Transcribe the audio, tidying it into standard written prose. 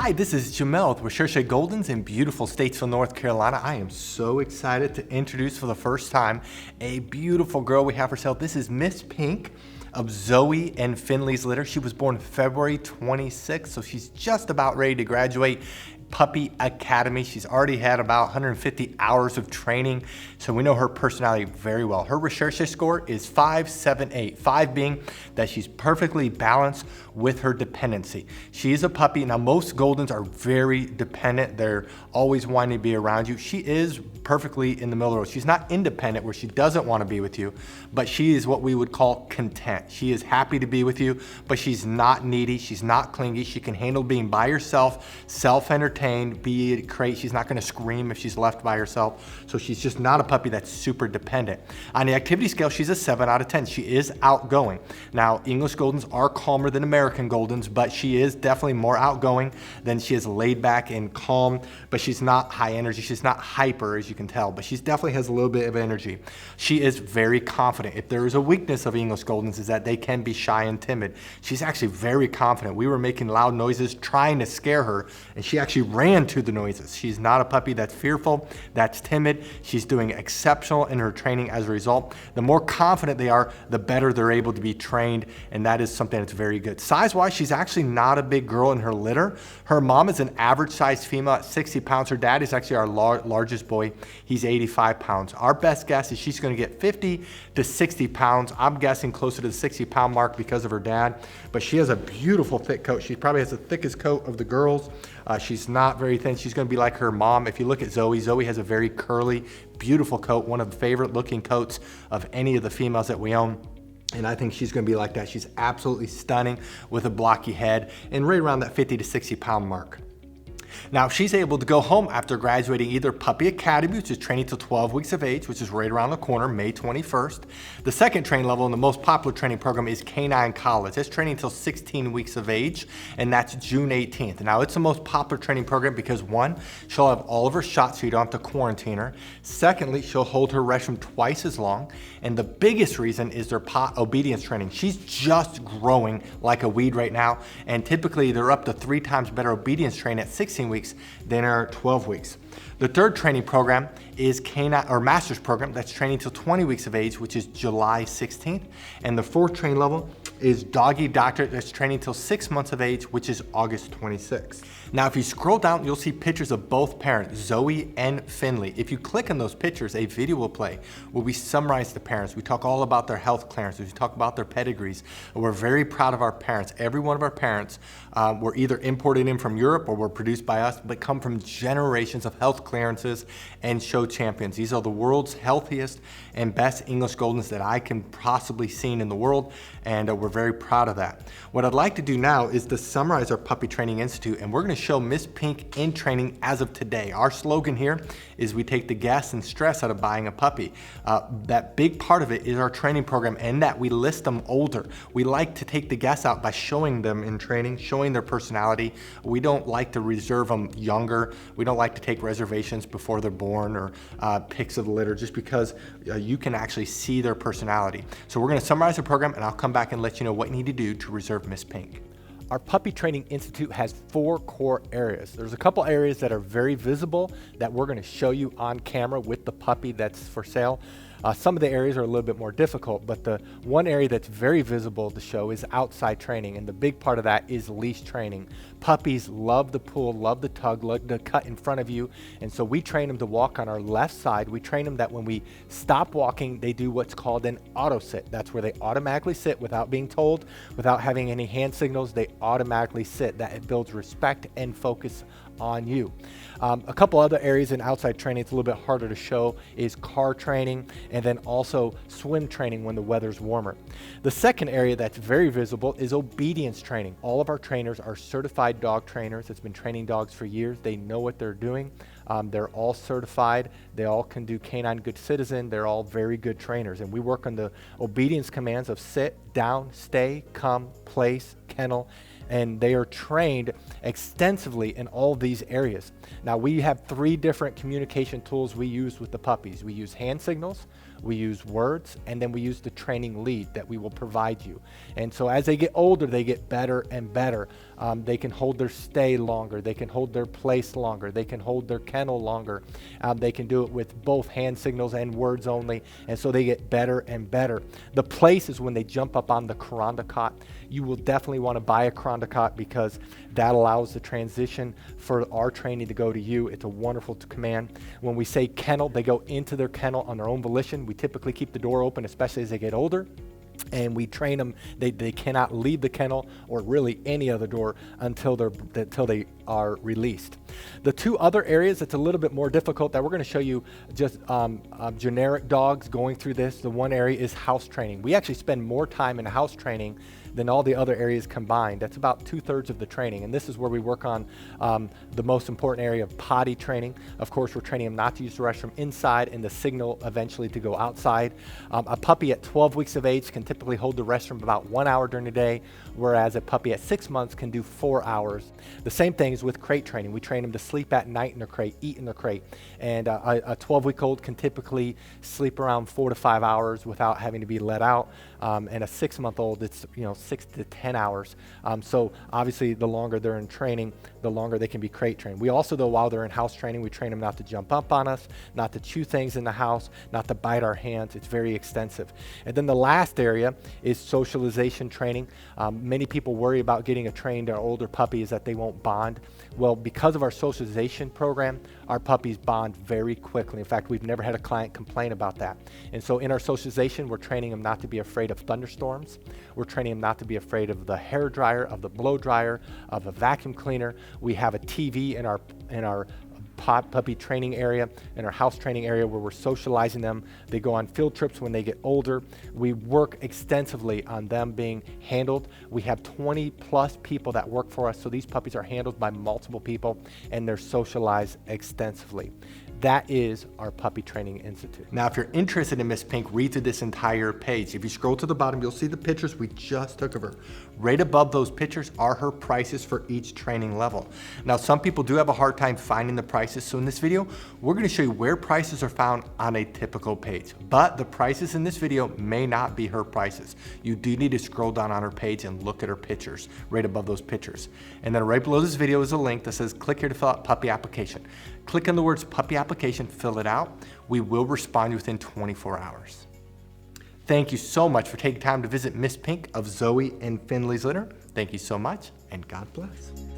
Hi, this is Jamel with Recherche Goldens in beautiful Statesville, North Carolina. I am so excited to introduce for the first time a beautiful girl we have for sale. This is Miss Pink of Zoey and Finley's litter. She was born February 26th, so she's just about ready to graduate Puppy Academy. She's already had about 150 hours of training, so we know her personality very well. Her Recherche score is 578, 5 being that she's perfectly balanced with her dependency. She is a puppy. Now, most Goldens are very dependent. They're always wanting to be around you. She is perfectly in the middle of the road. She's not independent where she doesn't want to be with you, but she is what we would call content. She is happy to be with you, but she's not needy. She's not clingy. She can handle being by herself, self-entertained, be it crate. She's not going to scream if she's left by herself. So she's just not a puppy that's super dependent. On the activity scale, she's a 7 out of 10. She is outgoing. Now, English Goldens are calmer than American Goldens, but she is definitely more outgoing than she is laid back and calm, but she's not high energy. She's not hyper, as you can tell, but she definitely has a little bit of energy. She is very confident. If there is a weakness of English Goldens is that they can be shy and timid. She's actually very confident. We were making loud noises trying to scare her, and she actually ran to the noises. She's not a puppy that's fearful, that's timid. She's doing exceptional in her training as a result. The more confident they are, the better they're able to be trained, and that is something that's very good. Size-wise, she's actually not a big girl in her litter. Her mom is an average-sized female at 60 pounds. Her dad is actually our largest boy. He's 85 pounds. Our best guess is she's going to get 50 to 60 pounds. I'm guessing closer to the 60-pound mark because of her dad, but she has a beautiful thick coat. She probably has the thickest coat of the girls. She's not very thin. She's going to be like her mom. If you look at Zoey, Zoey has a very curly, beautiful coat, one of the favorite looking coats of any of the females that we own. And I think she's going to be like that. She's absolutely stunning with a blocky head and right around that 50 to 60 pound mark. Now, she's able to go home after graduating either Puppy Academy, which is training till 12 weeks of age, which is right around the corner, May 21st. The second training level and the most popular training program is Canine College. That's training till 16 weeks of age, and that's June 18th. Now, it's the most popular training program because, one, she'll have all of her shots so you don't have to quarantine her. Secondly, she'll hold her restroom twice as long. And the biggest reason is their obedience training. She's just growing like a weed right now, and typically they're up to 3 times better obedience training at 16 weeks than are 12 weeks. The third training program is Canine or Master's program that's training till 20 weeks of age, which is July 16th. And the fourth training level is Doggy Doctor that's training till 6 months of age, which is August 26th. Now, if you scroll down, you'll see pictures of both parents, Zoey and Finley. If you click on those pictures, a video will play where we summarize the parents. We talk all about their health clearances. We talk about their pedigrees. We're very proud of our parents. Every one of our parents were either imported in from Europe or were produced by us, but come from generations of health clearances and show champions. These are the world's healthiest and best English Goldens that I can possibly seen in the world, and we're very proud of that. What I'd like to do now is to summarize our Puppy Training Institute, and we're going to show Miss Pink in training as of today. Our slogan here is we take the gas and stress out of buying a puppy. That big part of it is our training program, and that we list them older. We like to take the gas out by showing them in training, showing their personality. We don't like to reserve them younger. We don't like to take reservations before they're born or pics of the litter, just because you can actually see their personality. So we're going to summarize the program, and I'll come back and let you know what you need to do to reserve Miss Pink. Our Puppy Training Institute has 4 core areas. There's a couple areas that are very visible that we're going to show you on camera with the puppy that's for sale. Some of the areas are a little bit more difficult, but the one area that's very visible to show is outside training, and the big part of that is leash training. Puppies love the pull, love the tug, love the cut in front of you, and so we train them to walk on our left side. We train them that when we stop walking, they do what's called an auto sit. That's where they automatically sit without being told, without having any hand signals. They automatically sit. That it builds respect and focus on you. A couple other areas in outside training it's a little bit harder to show is car training, and then also swim training when the weather's warmer. The second area that's very visible is obedience training. All of our trainers are certified dog trainers that's been training dogs for years. They know what they're doing. They're all certified. They all can do Canine Good Citizen. They're all very good trainers, and we work on the obedience commands of sit, down, stay, come, place, kennel, and they are trained extensively in all these areas. Now, we have 3 different communication tools we use with the puppies. We use hand signals, we use words, and then we use the training lead that we will provide you. And so as they get older, they get better and better. They can hold their stay longer. They can hold their place longer. They can hold their kennel longer. They can do it with both hand signals and words only. And so they get better and better. The place is when they jump up on the Kuranda cot. You will definitely want to buy a Kuranda cot because that allows the transition for our training to go to you. It's a wonderful command. When we say kennel, they go into their kennel on their own volition. We typically keep the door open, especially as they get older. And we train them, they cannot leave the kennel or really any other door until they are released. The two other areas that's a little bit more difficult that we're going to show you just generic dogs going through this. The one area is house training. We actually spend more time in house training than all the other areas combined. That's about 2/3 of the training. And this is where we work on the most important area of potty training. Of course, we're training them not to use the restroom inside and the signal eventually to go outside. A puppy at 12 weeks of age can typically hold the restroom about 1 hour during the day, whereas a puppy at 6 months can do 4 hours. The same thing is with crate training. We train them to sleep at night in their crate, eat in their crate. And a 12-week-old can typically sleep around 4 to 5 hours without having to be let out. And a 6-month-old, it's 6 to 10 hours. So obviously the longer they're in training, the longer they can be crate trained. We also, though, while they're in house training, we train them not to jump up on us, not to chew things in the house, not to bite our hands. It's very extensive. And then the last area is socialization training. Many people worry about getting a trained or older puppy is that they won't bond. Well, because of our socialization program, our puppies bond very quickly. In fact, we've never had a client complain about that. And so in our socialization, we're training them not to be afraid of thunderstorms. We're training them not to be afraid of the hair dryer, of the blow dryer, of a vacuum cleaner. We have a TV in our puppy training area, in our house training area where we're socializing them. They go on field trips when they get older. We work extensively on them being handled. We have 20 plus people that work for us, so these puppies are handled by multiple people and they're socialized extensively. That is our Puppy Training Institute. Now, if you're interested in Miss Pink, read through this entire page. If you scroll to the bottom, you'll see the pictures we just took of her. Right above those pictures are her prices for each training level. Now, some people do have a hard time finding the prices, so in this video, we're gonna show you where prices are found on a typical page. But the prices in this video may not be her prices. You do need to scroll down on her page and look at her pictures, right above those pictures. And then right below this video is a link that says, click here to fill out puppy application. Click on the words puppy application, fill it out. We will respond within 24 hours. Thank you so much for taking time to visit Miss Pink of Zoey and Finley's litter. Thank you so much, and God bless.